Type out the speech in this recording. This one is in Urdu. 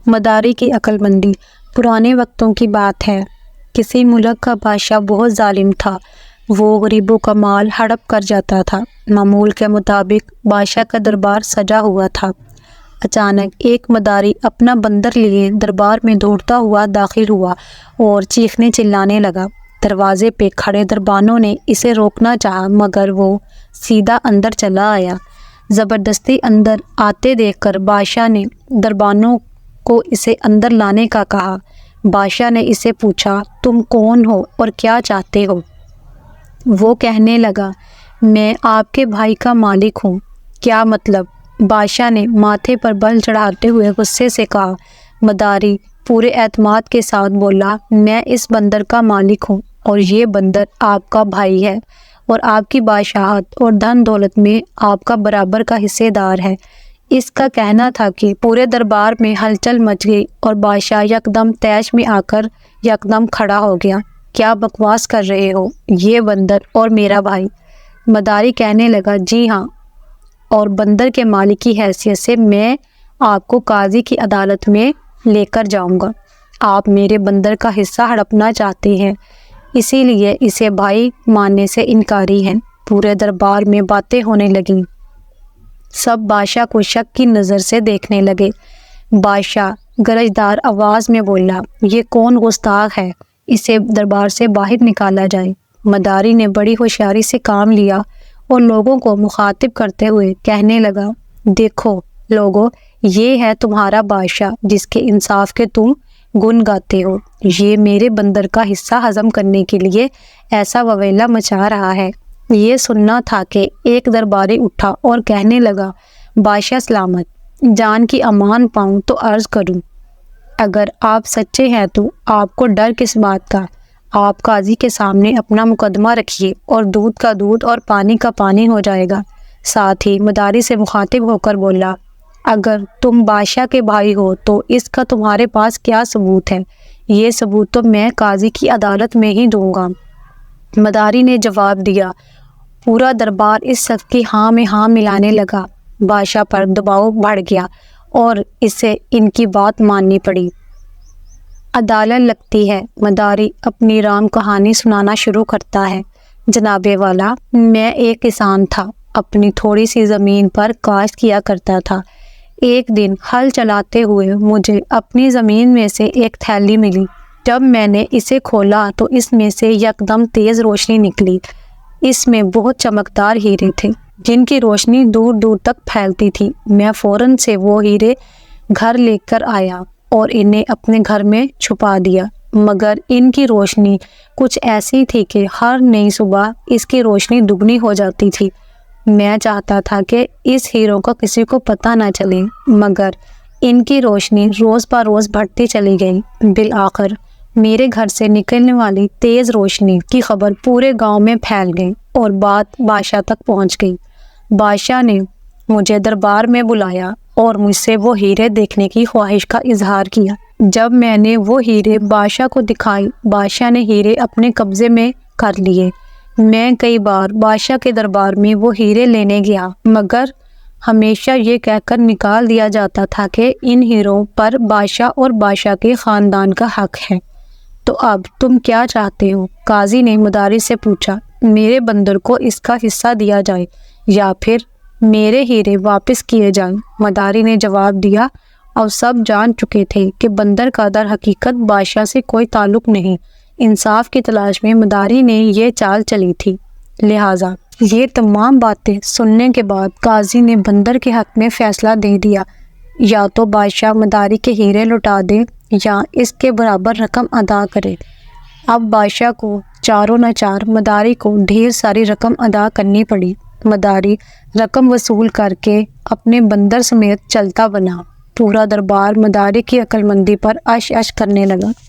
مداری کی عقل مندی۔ پرانے وقتوں کی بات ہے، کسی ملک کا بادشاہ بہت ظالم تھا۔ وہ غریبوں کا مال ہڑپ کر جاتا تھا۔ معمول کے مطابق بادشاہ کا دربار سجا ہوا تھا۔ اچانک ایک مداری اپنا بندر لیے دربار میں دوڑتا ہوا داخل ہوا اور چیخنے چلانے لگا۔ دروازے پہ کھڑے دربانوں نے اسے روکنا چاہا مگر وہ سیدھا اندر چلا آیا۔ زبردستی اندر آتے دیکھ کر بادشاہ نے دربانوں کو اسے اندر لانے کا کہا۔ بادشاہ نے اسے پوچھا، تم کون ہو اور کیا چاہتے ہو؟ وہ کہنے لگا، میں آپ کے بھائی کا مالک ہوں۔ کیا مطلب؟ بادشاہ نے ماتھے پر بل چڑھاتے ہوئے غصے سے کہا۔ مداری پورے اعتماد کے ساتھ بولا، میں اس بندر کا مالک ہوں اور یہ بندر آپ کا بھائی ہے اور آپ کی بادشاہت اور دھن دولت میں آپ کا برابر کا حصے دار ہے۔ اس کا کہنا تھا کہ پورے دربار میں ہلچل مچ گئی اور بادشاہ یکدم طیش میں آ کر یکدم کھڑا ہو گیا۔ کیا بکواس کر رہے ہو؟ یہ بندر اور میرا بھائی؟ مداری کہنے لگا، جی ہاں، اور بندر کے مالک کی حیثیت سے میں آپ کو قاضی کی عدالت میں لے کر جاؤں گا۔ آپ میرے بندر کا حصہ ہڑپنا چاہتے ہیں، اسی لیے اسے بھائی ماننے سے انکاری ہیں۔ پورے دربار میں باتیں ہونے لگیں۔ سب بادشاہ کو شک کی نظر سے دیکھنے لگے۔ بادشاہ گرجدار آواز میں بولا، یہ کون گستاخ ہے؟ اسے دربار سے باہر نکالا جائے۔ مداری نے بڑی ہوشیاری سے کام لیا اور لوگوں کو مخاطب کرتے ہوئے کہنے لگا، دیکھو لوگو، یہ ہے تمہارا بادشاہ جس کے انصاف کے تم گن گاتے ہو۔ یہ میرے بندر کا حصہ ہضم کرنے کے لیے ایسا وویلا مچا رہا ہے۔ یہ سننا تھا کہ ایک درباری اٹھا اور کہنے لگا، بادشاہ سلامت، جان کی امان پاؤں تو عرض کروں، اگر آپ سچے ہیں تو آپ کو ڈر کس بات کا؟ آپ قاضی کے سامنے اپنا مقدمہ رکھیے اور دودھ کا دودھ اور پانی کا پانی ہو جائے گا۔ ساتھ ہی مداری سے مخاطب ہو کر بولا، اگر تم بادشاہ کے بھائی ہو تو اس کا تمہارے پاس کیا ثبوت ہے؟ یہ ثبوت تو میں قاضی کی عدالت میں ہی دوں گا۔ مداری نے جواب دیا۔ پورا دربار اس شخص کی ہاں میں ہاں ملانے لگا۔ بادشاہ پر دباؤ بڑھ گیا اور اسے ان کی بات ماننی پڑی۔ عدالت لگتی ہے۔ مداری اپنی رام کہانی سنانا شروع کرتا ہے۔ جناب والا، میں ایک کسان تھا، اپنی تھوڑی سی زمین پر کاشت کیا کرتا تھا۔ ایک دن ہل چلاتے ہوئے مجھے اپنی زمین میں سے ایک تھیلی ملی۔ جب میں نے اسے کھولا تو اس میں سے یکدم تیز روشنی نکلی۔ اس میں بہت چمکدار ہیرے تھے جن کی روشنی دور دور تک پھیلتی تھی۔ میں فوراً سے وہ ہیرے گھر لے کر آیا اور انہیں اپنے گھر میں چھپا دیا، مگر ان کی روشنی کچھ ایسی تھی کہ ہر نئی صبح اس کی روشنی دگنی ہو جاتی تھی۔ میں چاہتا تھا کہ اس ہیروں کا کسی کو پتہ نہ چلے، مگر ان کی روشنی روز بروز بڑھتی چلی گئی۔ بالآخر میرے گھر سے نکلنے والی تیز روشنی کی خبر پورے گاؤں میں پھیل گئی اور بات بادشاہ تک پہنچ گئی۔ بادشاہ نے مجھے دربار میں بلایا اور مجھ سے وہ ہیرے دیکھنے کی خواہش کا اظہار کیا۔ جب میں نے وہ ہیرے بادشاہ کو دکھائی، بادشاہ نے ہیرے اپنے قبضے میں کر لیے۔ میں کئی بار بادشاہ کے دربار میں وہ ہیرے لینے گیا، مگر ہمیشہ یہ کہہ کر نکال دیا جاتا تھا کہ ان ہیروں پر بادشاہ اور بادشاہ کے خاندان کا حق ہے۔ تو اب تم کیا چاہتے ہو؟ قاضی نے مداری سے پوچھا۔ میرے بندر کو اس کا حصہ دیا جائے یا پھر میرے ہیرے واپس کیے جائیں، مداری نے جواب دیا۔ اب سب جان چکے تھے کہ بندر کا در حقیقت بادشاہ سے کوئی تعلق نہیں۔ انصاف کی تلاش میں مداری نے یہ چال چلی تھی، لہٰذا یہ تمام باتیں سننے کے بعد قاضی نے بندر کے حق میں فیصلہ دے دیا، یا تو بادشاہ مداری کے ہیرے لوٹا دے یا اس کے برابر رقم ادا کرے۔ اب بادشاہ کو چاروں نہ چار مداری کو ڈھیر ساری رقم ادا کرنی پڑی۔ مداری رقم وصول کر کے اپنے بندر سمیت چلتا بنا۔ پورا دربار مداری کی عقل مندی پر عش عش کرنے لگا۔